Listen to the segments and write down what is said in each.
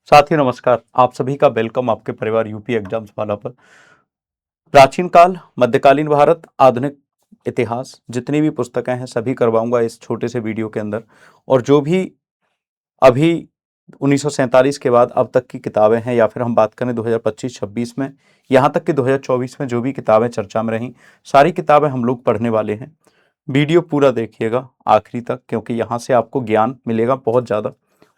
साथी नमस्कार। आप सभी का वेलकम आपके परिवार यूपी एग्जाम्स वाला पर। प्राचीन काल, मध्यकालीन भारत, आधुनिक इतिहास, जितनी भी पुस्तकें हैं सभी करवाऊंगा इस छोटे से वीडियो के अंदर। और जो भी अभी 1947 के बाद अब तक की किताबें हैं, या फिर हम बात करें 2025-26 में, यहाँ तक कि 2024 में जो भी किताबें चर्चा में रहीं, सारी किताबें हम लोग पढ़ने वाले हैं। वीडियो पूरा देखिएगा आखिरी तक, क्योंकि यहाँ से आपको ज्ञान मिलेगा बहुत ज़्यादा,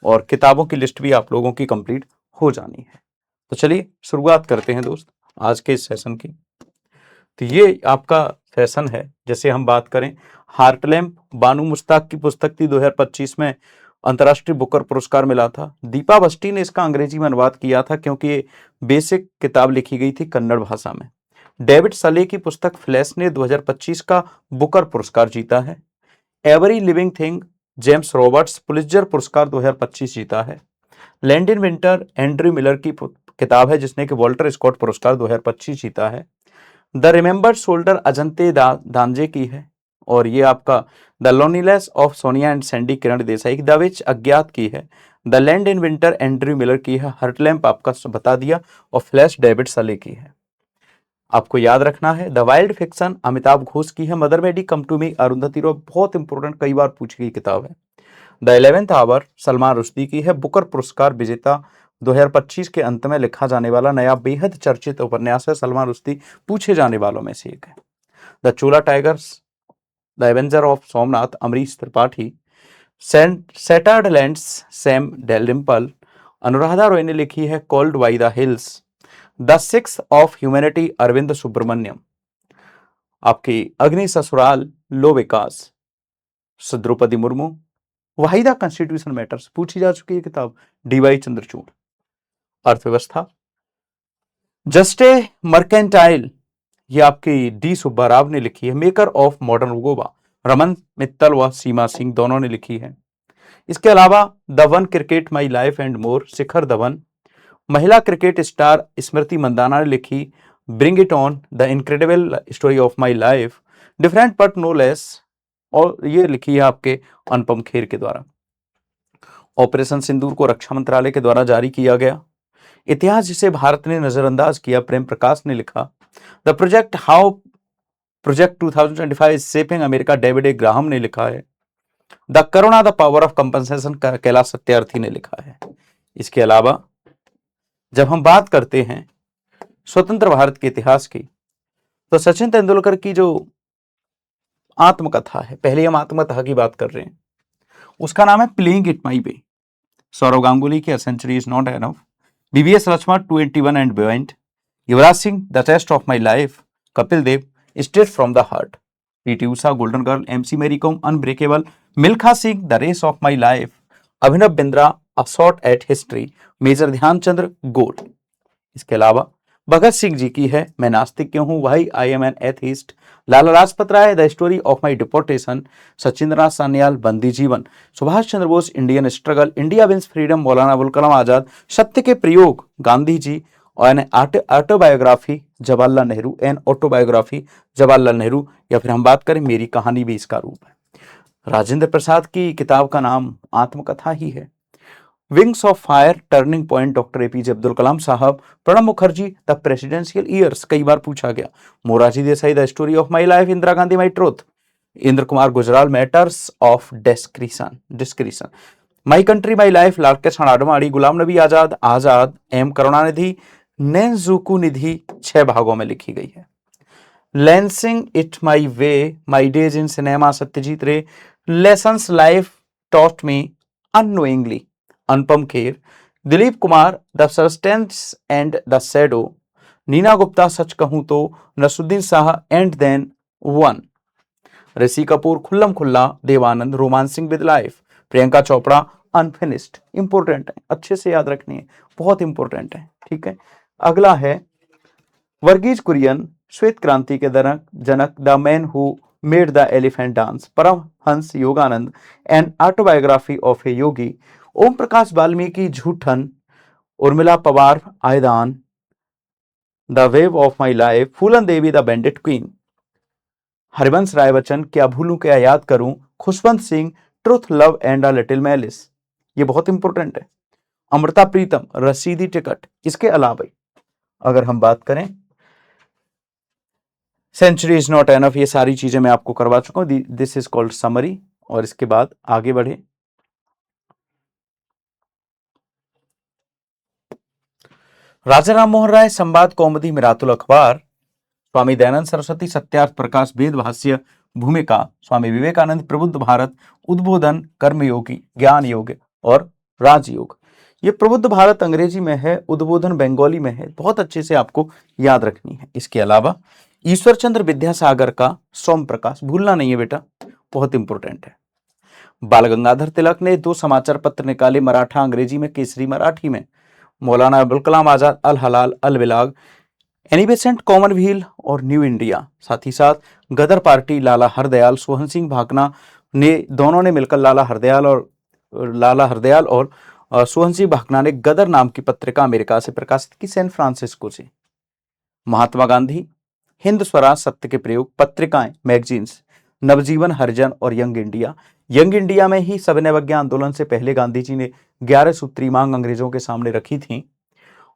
और किताबों की लिस्ट भी आप लोगों की कंप्लीट हो जानी है। तो चलिए शुरुआत करते हैं दोस्त आज के इस सेशन की। तो ये आपका सेशन है। जैसे हम बात करें, हार्टलैम्प बानू मुश्ताक की पुस्तक थी, 2025 में अंतर्राष्ट्रीय बुकर पुरस्कार मिला था। दीपा बस्टी ने इसका अंग्रेजी में अनुवाद किया था, क्योंकि ये बेसिक किताब लिखी गई थी कन्नड़ भाषा में। डेविड सले की पुस्तक फ्लैश ने 2025 का बुकर पुरस्कार जीता है। Every living thing James Roberts Pulitzer पुरस्कार 2025 जीता है। लैंडिन विंटर एंड्रयू मिलर की किताब है, जिसने कि वॉल्टर स्कॉट पुरस्कार 2025 जीता है। द रिमेंबर्ड सोल्डर अजंते दांजे की है, और ये आपका the loneliness of Sonia and Sunny Kiran Desai की। द विच अज्ञात की है। The land in winter Andrew Miller की है। हर्टलैम्प आपका बता दिया, और फ्लैश डेविड सले की है। आपको याद रखना है the wild fiction Amitav Ghosh की है। Mother mary come to me Arundhati Roy, बहुत इंपॉर्टेंट, कई बार पूछी गई किताब है। The 11th our Salman Rushdie की है। बुकर पुरस्कार विजेता 2025 के अंत में लिखा जाने वाला नया बेहद चर्चित उपन्यास है। सलमान रुश्दी पूछे जाने वालों में से एक है। The Chola tigers the avenger of Somnath Amish Tripathi. Shattered lands Sam Dalrymple. Anuradha Roy ने लिखी है called by the hills. The six of humanity Arvind Subramanian. आपकी अग्नि ससुराल लो विकास द्रौपदी मुर्मू। वाहिदा कॉन्स्टिट्यूशन मैटर्स पूछी जा चुकी है किताब, डीवाई चंद्रचूड़। अर्थव्यवस्था जस्टे मर्केंटाइल, ये आपकी डी सुब्बा राव ने लिखी है। Maker of modern Goa Raman Mittal व सीमा सिंह दोनों ने लिखी है। इसके अलावा the one cricket my life and more Shikhar Dhawan. महिला क्रिकेट स्टार स्मृति मंदाना ने लिखी bring it on the incredible story of my life different but no less, और ये लिखी है आपके अनुपम खेर के द्वारा। ऑपरेशन सिंदूर को रक्षा मंत्रालय के द्वारा जारी किया गया। इतिहास जिसे भारत ने नजरअंदाज किया, प्रेम प्रकाश ने लिखा। The project how project 2025 shaping America, David A Graham ने लिखा है। The Karuna the power of compensation, Kailash Satyarthi ने लिखा है। इसके अलावा जब हम बात करते हैं स्वतंत्र भारत के इतिहास की, तो सचिन तेंदुलकर की जो आत्मकथा है, पहले हम आत्मकथा की बात कर रहे हैं, उसका नाम है playing it my way. Sourav Ganguly की century is not enough. VVS Laxman 281 and beyond. Yuvraj Singh the test of my life. Kapil Dev straight from the heart. PT Usha golden girl. MC Mary Kom unbreakable. Milkha Singh the race of my life. Abhinav Bindra a shot at history. Major Dhyanchand goal. इसके अलावा भगत सिंह जी की है मैं नास्तिक क्यों हूं, why I am an atheist. Lala Lajpat Rai the story of my deportation. Sachindranath Sanyal बंदी जीवन। Subhash Chandra Bose Indian struggle. India wins freedom Maulana Abul Kalam Azad. सत्य के प्रयोग गांधी जी। और an autobiography Jawaharlal Nehru. An autobiography Jawaharlal Nehru, या फिर हम बात करें मेरी कहानी भी इसका रूप है। राजेंद्र प्रसाद की किताब का नाम आत्मकथा ही है। Wings of fire turning point doctor APJ Abdul Kalam साहब। Pranab Mukherjee the presidential years, कई बार पूछा गया। Morarji Desai the story of my life. Indira Gandhi my truth. Inder Kumar Gujral matters of discretion. My country my life Lal Krishna Advani. Ghulam Nabi Azad Azad. M Karunanidhi नेंजुकू निधि 6 भागों में लिखी गई है। Lensing it my way my days in cinema Satyajit Ray. Lessons life taught me unknowingly Anupam Kher. Dilip Kumar the substance and the shadow. Neena Gupta सच कहूं तो। Naseeruddin Shah and then one. Rishi Kapoor Khullam Khulla. Dev Anand romancing with life. Priyanka Chopra unfinished. Important है, अच्छे से याद रखनी है, बहुत इंपोर्टेंट है, ठीक है। अगला है वर्गीज कुरियन श्वेत क्रांति के जनक the man who made the elephant dance. Paramahansa Yogananda an autobiography of a yogi. Om Prakash Valmiki Joothan. Urmila Pawar Aaydan the weave of my life. Phoolan Devi the bandit queen. Harivansh Rai Bachchan क्या भूलूं क्या याद करूं। Khushwant Singh truth love and a little malice, ये बहुत इंपॉर्टेंट है। अमृता प्रीतम रसीदी टिकट। इसके अलावा अगर हम बात करें सेंचुरी इज नॉट एनफ, ये सारी चीजें मैं आपको करवा चुका हूं। This is called summary. और इसके बाद आगे बढ़े, राजा राम मोहन राय, संवाद कौमुदी, मिरातुल अखबार, स्वामी दयानंद सरस्वती, सत्यार्थ प्रकाश, वेद भाष्य, भूमिका, स्वामी विवेकानंद, प्रबुद्ध भारत, उद्बोधन, कर्मयोगी, ज्ञान योग और राजयोग। ये प्रबुद्ध भारत अंग्रेजी में है, उद्बोधन बंगाली में है, बहुत अच्छे से आपको याद रखनी है। इसके अलावा ईश्वर चंद्र विद्यासागर का सोम प्रकाश, भूलना नहीं है बेटा, बहुत इंपॉर्टेंट है। बाल गंगाधर तिलक ने 2 समाचार पत्र निकाले, मराठा अंग्रेजी में, केसरी मराठी में। मौलाना अबुल कलाम आजाद अल हलाल अल बिलाग, एनी बेसेंट कॉमनवेल्थ और न्यू इंडिया। साथ ही साथ गदर पार्टी, लाला हरदयाल, सोहन सिंह भाकना ने, दोनों ने मिलकर लाला हरदयाल और सोहन सिंह भाकना ने गदर नाम की पत्रिका अमेरिका से प्रकाशित की, सैन फ्रांसिस्को से। महात्मा गांधी, हिंद स्वराज, सत्य के प्रयोग, पत्रिकाएं, मैगजीन्स, नवजीवन, हरिजन और यंग इंडिया। यंग इंडिया में ही सविनय अवज्ञा आंदोलन से पहले गांधी जी ने 11 सूत्री मांग अंग्रेजों के सामने रखी थी।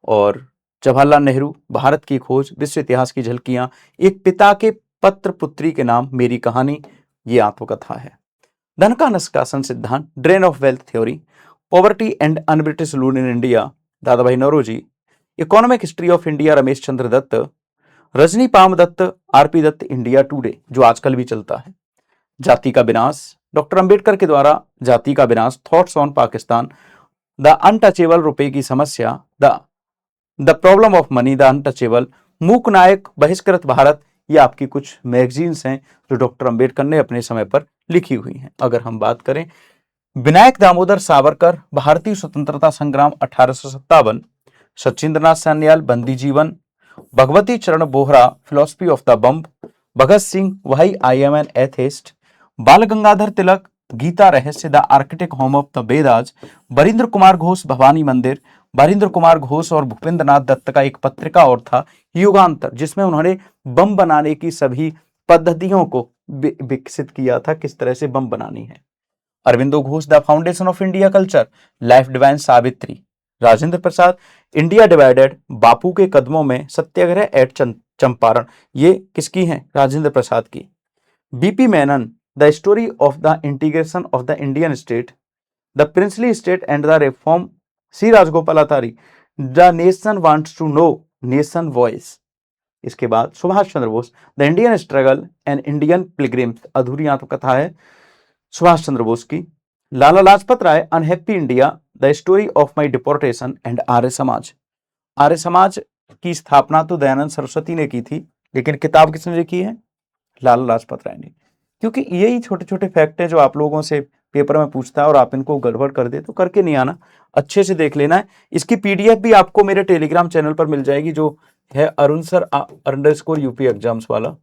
और जवाहरलाल नेहरू, भारत की खोज, विश्व इतिहास की झलकियां, एक पिता के पत्र पुत्री के नाम, मेरी कहानी, ये आत्मकथा है। धन का निष्कासन सिद्धांत, drain of wealth theory, poverty and unBritish rule in India, Dadabhai Naoroji, economic history of India, Ramesh Chandra Dutt, Rajani Palme Dutt, RP Dutt, India today, जो आजकल भी चलता है। जाति का विनाश, डॉक्टर अंबेडकर के द्वारा जाति का विनाश, thoughts on Pakistan, the untouchable, रुपए की समस्या, the problem of money, the untouchable, मूक नायक, बहिष्कृत भारत। ये आपकी कुछ मैगजीन्स हैं जो डॉक्टर अंबेडकर ने अपने समय पर लिखी हुई हैं। अगर हम बात करें विनायक दामोदर सावरकर, भारतीय स्वतंत्रता संग्राम 1857, सचिंद्रनाथ सान्याल, बंदी जीवन, भगवती चरण Bohra, philosophy of the bomb, Bhagat Singh, why I am an atheist, Bal Gangadhar Tilak, Gita Rahasya, the arctic home of the Vedas, Barindra Kumar Ghosh, Bhawani Mandir. Barindra Kumar Ghosh और भूपेंद्र नाथ दत्त का एक पत्रिका और था, युगांतर, जिसमें उन्होंने बम बनाने की सभी पद्धतियों को विकसित किया था, किस तरह से बम बनानी है। Aurobindo Ghosh, the foundation of India culture, life divine Savitri. Rajendra Prasad, India divided, Bapu के कदमों में, सत्याग्रह एट चंपारण, ये किसकी है? राजेंद्र प्रसाद की। VP Menon, the story of the integration of the Indian state, the princely state and the reform, C Rajagopalachari, the nation wants to know, nation voice. इसके बाद Subhash Chandra Bose, the Indian struggle and Indian pilgrims, अधूरी आत्मकथा है सुभाष चंद्र बोस की। Lala Lajpat Rai, unhappy India, the story of my deportation and Arya Samaj. Arya समाज की स्थापना तो दयानंद सरस्वती ने की थी, लेकिन किताब किसने लिखी है? लाला लाजपत राय ने। क्योंकि यही छोटे छोटे फैक्ट है जो आप लोगों से पेपर में पूछता है और आप इनको गड़बड़ कर दे तो करके नहीं आना, अच्छे से देख लेना है। इसकी पीडीएफ भी आपको मेरे टेलीग्राम चैनल पर मिल जाएगी, जो है Arun sir underscore UP exams वाला।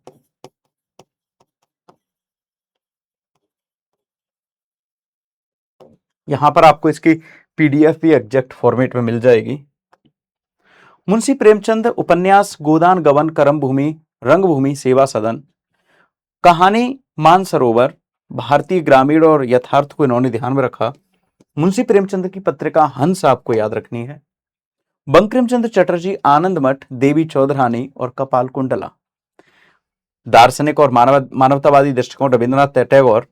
यहां पर आपको इसकी पीडीएफ भी एग्जैक्ट फॉर्मेट में मिल जाएगी। मुंशी प्रेमचंद, उपन्यास गोदान गवन, करम भूमि, रंगभूमि, सेवा सदन, कहानी मानसरोवर, भारतीय ग्रामीण और यथार्थ को इन्होंने ध्यान में रखा। मुंशी प्रेमचंद की पत्रिका हंस आपको याद रखनी है। बंकिम चंद्र चटर्जी, आनंद मठ, देवी चौधरानी और कपाल कुंडला। दार्शनिक और मानवतावादी दृष्टिकोण, रविंद्रनाथ टैगोर।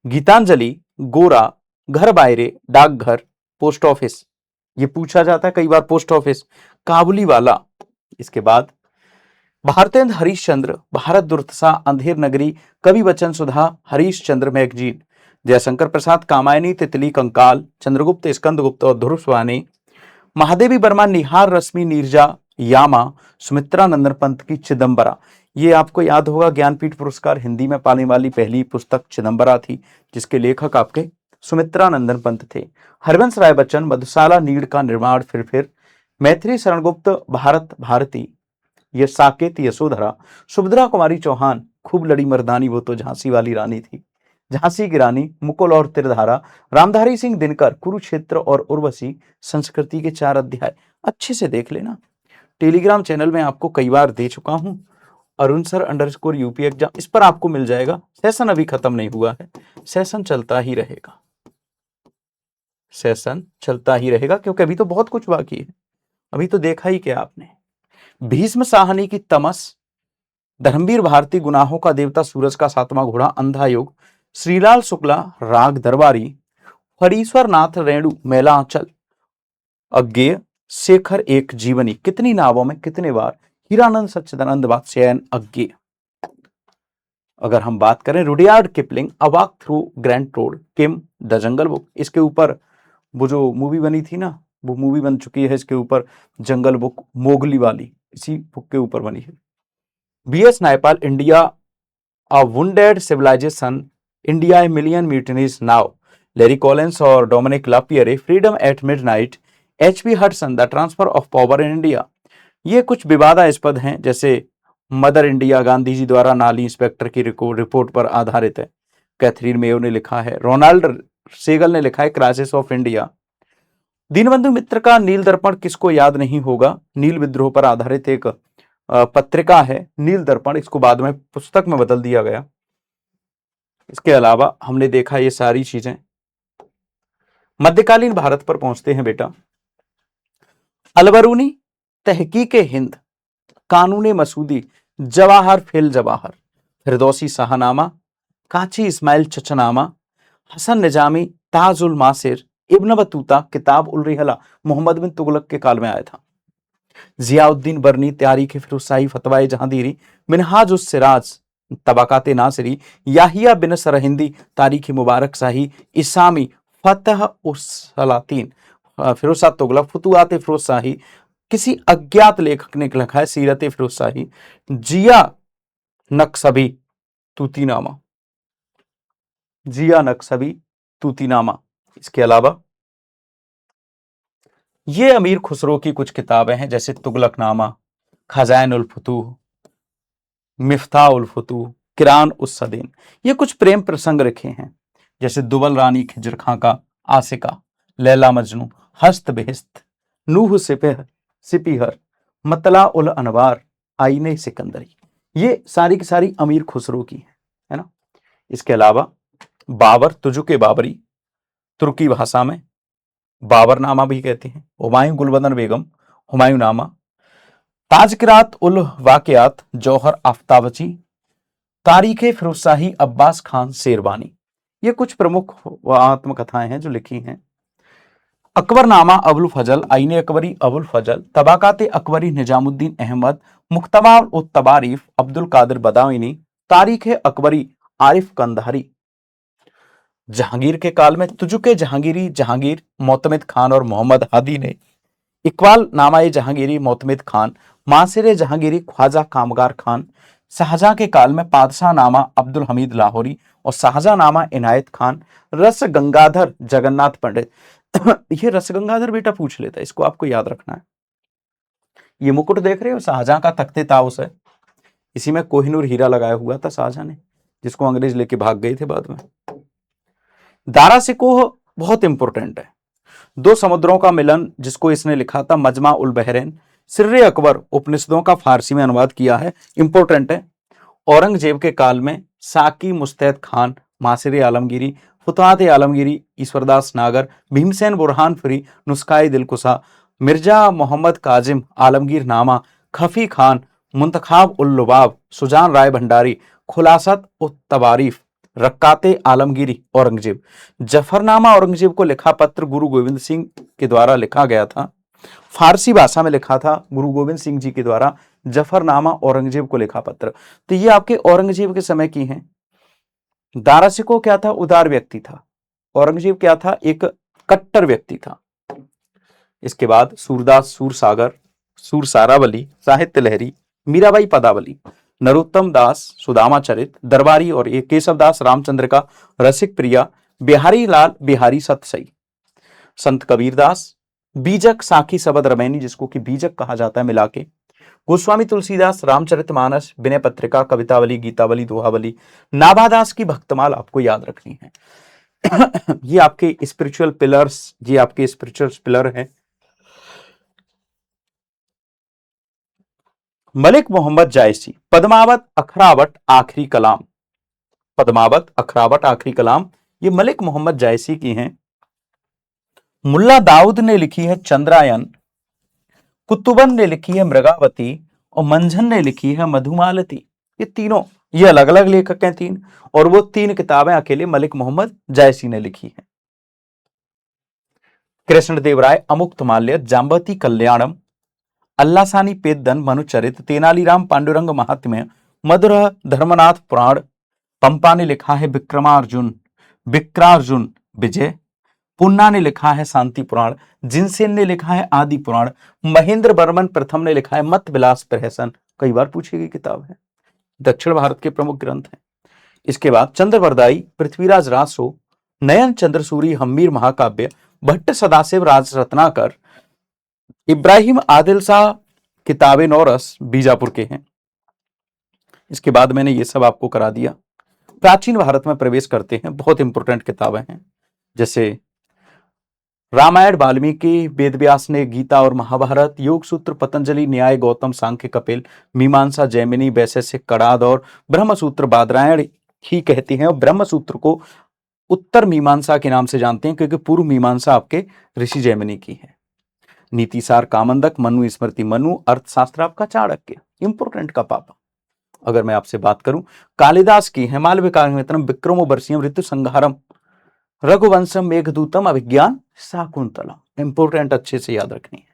गीतांजलि, गोरा, घर बायरे, डाकघर, पोस्ट ऑफिस, ये पूछा जाता है कई बार, पोस्ट ऑफिस, काबुली वाला। इसके बाद भारतेंद्र हरीशचंद्र, भारत दुर्दशा, अंधेर नगरी, कवि वचन सुधा, हरीश चंद्र मैगजीन। जयशंकर प्रसाद, कामायनी, तितली, कंकाल, चंद्रगुप्त, स्कंदगुप्त और ध्रुव स्वानी। महादेवी वर्मा, निहार रश्मि, नीरजा, यामा, सुमित्रा नंदन पंत की चिदंबरा। ये आपको याद होगा ज्ञानपीठ पुरस्कार हिंदी में पाने वाली पहली पुस्तक चिदंबरा थी, जिसके लेखक आपके सुमित्रा नंदन पंत थे। हरिवंश राय बच्चन, मधुशाला नीड़ का निर्माण, फिर मैथिली शरण गुप्त, भारत भारती, ये साकेत, यशोधरा। सुभद्रा कुमारी चौहान, खूब लड़ी मर्दानी, वो तो झांसी वाली रानी थी, झांसी की रानी, मुकुल और त्रिधारा। रामधारी सिंह दिनकर, कुरुक्षेत्र और उर्वशी, संस्कृति के 4 अध्याय। अच्छे से देख लेना, टेलीग्राम चैनल में आपको कई बार दे चुका हूं, Arun sir underscore UP exam, इस पर आपको मिल जाएगा। सेशन अभी खत्म नहीं हुआ है, सेशन चलता ही रहेगा। सेशन चलता ही रहेगा, क्योंकि अभी तो बहुत कुछ बाकी है। अभी तो देखा ही क्या आपने, भीष्म साहनी की तमस, धर्मवीर भारती गुनाहों का देवता सूरज का सातवां घोड़ा अंधा योग, श्रीलाल शुक्ला राग दरबारी, हरीश्वर नाथ रेणु मेलांचल, अज्ञेय, शेखर एक जीवनी, कितनी नावों में कितने बार, हीरानंद सच्चिदानंद वात्स्यायन अज्ञेय। अगर हम बात करें Rudyard Kipling, a walk through grand road, Kim the jungle book, इसके ऊपर वो जो मूवी बनी थी ना, वो मूवी बन चुकी है इसके ऊपर, जंगल बुक मोगली वाली, इसी बुक के ऊपर बनी है। VS Naipaul, India a wounded civilisation, India a million mutinies now, Larry Collins और Dominique Lapierre, freedom at midnight, HV Hodson, the transfer of power in India. ये कुछ विवादास्पद हैं, जैसे मदर इंडिया गांधी जी द्वारा नाली इंस्पेक्टर की रिपोर्ट पर आधारित है, कैथरीन मेयो ने लिखा है, रोनाल्ड सेगल ने लिखा है क्राइसिस ऑफ इंडिया। दीनबंधु मित्र का नील दर्पण किसको याद नहीं होगा, नील विद्रोह पर आधारित एक पत्रिका है नील दर्पण, इसको बाद में पुस्तक में बदल दिया गया। इसके अलावा हमने देखा ये सारी चीजें। मध्यकालीन भारत पर पहुंचते हैं बेटा। अलबरूनी, तहकीक हिंद, कानून मसूदी, जवाहर फिल जवाहर, फिरदौसी शाहनामा, काची इस्माइल चचनामा, हसन निजामी, ताजुल मासिर, इब्न बतूता, किताब उल रिहला, मोहम्मद बिन तुगलक के काल में आया था। जियाउद्दीन बरनी, तारीख फिरोजशाही, फतवाए जहांगीरी, मिनहाज उस सिराज, तबाकात नासिरी, याहिया बिन सरहिंदी, तारीख मुबारक शाही, इसामी, फतह उस सलातीन, फिरोज शाह तुगलक, फुतुआत फिरोज शाही, किसी अज्ञात लेखक ने लिखा है सीरत फिरोज शाही, जिया नक्शबी, तूतीनामा, जिया नक्शबी, तूतीनामा। इसके अलावा ये अमीर खुसरो की कुछ किताबें हैं, जैसे तुगलकनामा, खजाइन उल फुतूह, मिफ्ता उल फुतूह, किरान उस सदीन। ये कुछ प्रेम प्रसंग लिखे हैं, जैसे दुबल रानी खिजर खां का आसिका, लैला मजनू, हस्त बेहिस्त, नूह सिपिहर, मतला उल अनवार, आईने सिकंदरी। ये सारी की सारी अमीर खुसरो की है ना। इसके अलावा बाबर, तुजुके बाबरी, तुर्की भाषा में बाबरनामा भी कहते हैं, हुमायूं गुलबदन बेगम, हुमायूं नामा, ताजकिरात उल वाकयात, जौहर आफ्ताबची, तारीख फिरोजशाही, अब्बास खान शेरवानी। ये कुछ प्रमुख आत्मकथाएं हैं जो लिखी हैं। अकबरनामा अबुल फजल, आईने अकबरी अबुल फजल, तबाकात अकबरी निजामुद्दीन अहमद, मुख्तबा उत तबारीफ अब्दुल कादिर बदावीनी, तारीख अकबरी आरिफ कंधारी। जहांगीर के काल में तुजुके जहांगीरी, जहांगीर, मोतमिद खान और मोहम्मद हादी ने इकबाल नामाए जहांगीरी, मोतमिद खान, मासिर जहांगीरी, ख्वाजा कामगार खान। शाहजहां के काल में पादशाह नामा अब्दुल हमीद लाहौरी और शाहजहां नामा इनायत खान। रस गंगाधर जगन्नाथ पंडित ये रस गंगाधर बेटा पूछ लेता है, इसको आपको याद रखना है। ये मुकुट देख रहे हो, शाहजहां का तख्ते ताउस है, इसी में कोहिनूर हीरा लगाया हुआ था शाहजहां ने, जिसको अंग्रेज लेके भाग गए थे बाद में। दारा सिकोह बहुत इंपॉर्टेंट है, दो समुद्रों का मिलन, जिसको इसने लिखा था मजमा उल बहरैन। सिर्रे अकबर, उपनिषदों का फारसी में अनुवाद किया है, इंपॉर्टेंट है। औरंगजेब के काल में साकी मुस्तैद खान, मासिर आलमगीरी, फुतहात आलमगीरी, ईश्वरदास नागर, भीमसेन बुरहानफरी, नुस्खाए दिलकुशा, मिर्जा मोहम्मद काजिम, आलमगीर नामा, खफी खान, मुंतखाब उल लुबाब, सुजान राय भंडारी, खुलासत उत तबारीफ, रक्काते आलमगीरी, औरंगजेब। जफरनामा औरंगजेब को लिखा पत्र गुरु गोविंद सिंह के द्वारा लिखा गया था, फारसी भाषा में लिखा था गुरु गोविंद सिंह जी के द्वारा जफरनामा औरंगजेब को लिखा पत्र। तो ये आपके औरंगजेब के समय की हैं। दारा सिकोह क्या था, उदार व्यक्ति था। औरंगजेब क्या था, एक कट्टर व्यक्ति था। इसके बाद सूरदास सूरसागर, सूरसारावली, साहित्य लहरी, मीराबाई पदावली, नरोत्तम दास सुदामा चरित, दरबारी और एक केशव दास रामचंद्र का रसिक प्रिया, बिहारी लाल बिहारी सतसई, संत कबीरदास, बीजक साखी सबद रमैनी, जिसको कि बीजक कहा जाता है मिला के, गोस्वामी तुलसीदास, रामचरितमानस, विनय पत्रिका, कवितावली, गीतावली, दोहावली, नाभादास की भक्तमाल आपको याद रखनी है। ये आपके स्पिरिचुअल पिलर्स, ये आपके स्पिरिचुअल पिलर हैं। मलिक मोहम्मद जायसी, पद्मावत अखरावट आखिरी कलाम, पद्मावत अखरावट आखिरी कलाम, ये मलिक मोहम्मद जायसी की हैं। मुल्ला दाऊद ने लिखी है चंद्रायन, कुतुबन ने लिखी है मृगावती और मंझन ने लिखी है मधुमालती। ये तीनों, ये अलग अलग लेखक हैं तीन, और वो तीन किताबें अकेले मलिक मोहम्मद जायसी ने लिखी हैं। कृष्णदेव राय अमुक्तमाल्य, जाम्बवती कल्याणम, अल्लासानी पेद्दन, मनुचरित, तेनालीराम पांडुरंग महात्म्य, मधुर धर्मनाथ पुराण, पंपा ने लिखा है विक्रमार्जुन, विक्रार्जुन विजय, पुन्ना ने लिखा है शांति पुराण, जिनसेन ने लिखा है आदि पुराण, महेंद्र वर्मन प्रथम ने लिखा है मत विलास प्रहसन, कई बार पूछी गई किताब है, दक्षिण भारत के प्रमुख ग्रंथ हैं। इसके बाद चंद्रवरदाई, पृथ्वीराज रासो, नयन चंद्रसूरी हम्मीर महाकाव्य, भट्ट सदाशिव राज रत्नाकर, इब्राहिम आदिल शाह किताबे नौरस बीजापुर के हैं। इसके बाद मैंने ये सब आपको करा दिया। प्राचीन भारत में प्रवेश करते हैं, बहुत इंपॉर्टेंट किताबें हैं, जैसे रामायण वाल्मीकि, वेदव्यास ने गीता और महाभारत, योग सूत्र पतंजलि, न्याय गौतम, सांख्य कपिल, मीमांसा जैमिनी, वैशेषिक कणाद और ब्रह्मसूत्र बादरायण ही कहते हैं। और ब्रह्मसूत्र को उत्तर मीमांसा के नाम से जानते हैं क्योंकि पूर्व मीमांसा आपके ऋषि जैमिनी की है। नीतिसार कामंदक, मनु स्मृति मनु, अर्थशास्त्र आपका चाणक्य, इंपोर्टेंट का पापा। अगर मैं आपसे बात करूं, कालिदास की है मालविकाग्निमित्रम, विक्रमो वर्षियम, ऋतु संहारम, रघुवंशम, मेघदूतम, अभिज्ञान शाकुंतलम, इंपोर्टेंट, अच्छे से याद रखनी है।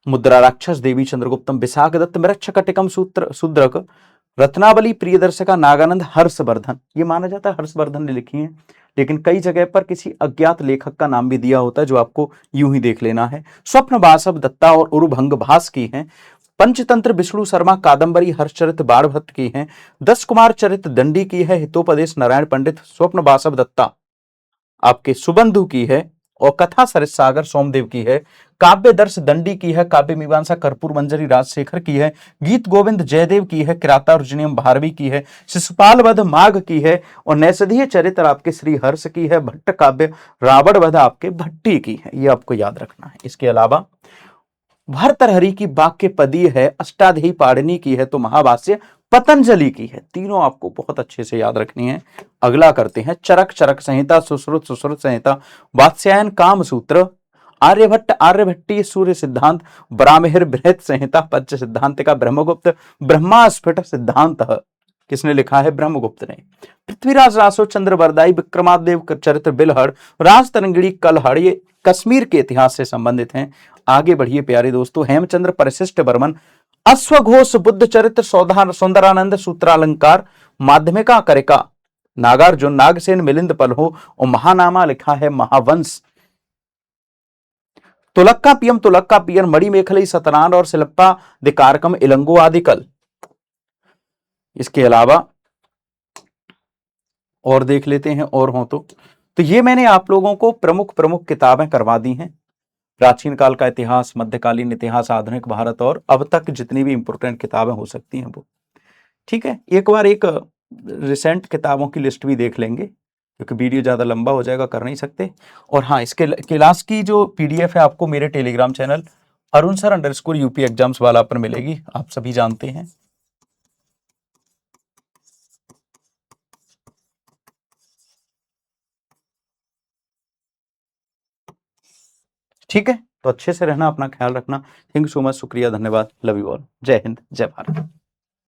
मुद्रा राक्षस, देवी चंद्रगुप्तम, विशाख दत्त, मृक्ष कटिकम, सूत्र सुद्रक, रत्नावली, प्रियदर्शका, नागानंद, हर्षवर्धन, ये माना जाता है हर्षवर्धन ने लिखी है, लेकिन कई जगह पर किसी अज्ञात लेखक का नाम भी दिया होता है जो आपको यूं ही देख लेना है। स्वप्न वासव दत्ता और उरुभंग भास की हैं। पंचतंत्र विष्णु शर्मा, कादंबरी हर्षचरित बाणभट्ट की हैं। 10 कुमार चरित दंडी की है। हितोपदेश नारायण पंडित स्वप्न वासव दत्ता आपके सुबंधु की है, और कथा सरित सागर सोमदेव की है। काव्य दर्श दंडी की है। काव्य मीमांसा कर्पूर मंजरी राजशेखर की है। गीत गोविंद जयदेव की है। किराता अर्जुनियम भारवी की है। शिशुपाल वध माघ की है, और नैषधीय चरित्र आपके श्री हर्ष की है। भट्ट काव्य रावण वध आपके भट्टी की है, ये आपको याद रखना है। इसके अलावा भर्तृहरि की वाक्य पदी है। अष्टाध्यायी पाणिनि की है, तो महाभाष्य पतंजलि की है। तीनों आपको बहुत अच्छे से याद रखनी है। अगला करते हैं चरक चरक संहिता, सुश्रुत सुश्रुत संहिता, वात्स्यायन काम सूत्र, आर्यभट्ट आर्यभट्टीय सूर्य सिद्धांत, ब्राह्मण बृहत संहिता, पंच सिद्धांत का ब्रह्मगुप्त, ब्रह्मास्फुट सिद्धांत किसने लिखा है? ब्रह्मगुप्त ने। पृथ्वीराज रासो, चंद्रवरदाई, विक्रमादेव चरित्र बिलहड़, राजतरंगिणी कलहड़, ये कश्मीर के इतिहास से संबंधित हैं। आगे बढ़िए प्यारे दोस्तों। हेमचंद्र परिशिष्ट बर्मन, अश्वघोष, बुद्ध चरित्र, सौंदरानंद, सूत्रालंकार, माध्यमिका करिका, नागार्जुन, नागसेन, मिलिंद पलहो, और महानामा लिखा है महावंश। तुलक्का पियम, तुलक्का पियर, मणि मेखलई सतनान और शिल्पा दिकारकम इलंगो आदिकल। इसके अलावा और देख लेते हैं और हो तो ये मैंने आप लोगों को प्रमुख प्रमुख किताबें करवा दी हैं। प्राचीन काल का इतिहास, मध्यकालीन इतिहास, आधुनिक भारत, और अब तक जितनी भी इंपोर्टेंट किताबें हो सकती हैं वो। ठीक है, एक बार एक रिसेंट किताबों की लिस्ट भी देख लेंगे क्योंकि वीडियो ज़्यादा लंबा हो जाएगा, कर नहीं सकते। और हाँ, इसके क्लास की जो PDF है आपको मेरे Telegram channel Arun sir _ UP exams वाला पर मिलेगी, आप सभी जानते हैं। ठीक है, तो अच्छे से रहना, अपना ख्याल रखना। थैंक यू सो मच, शुक्रिया, धन्यवाद, लव यू ऑल, जय हिंद, जय भारत।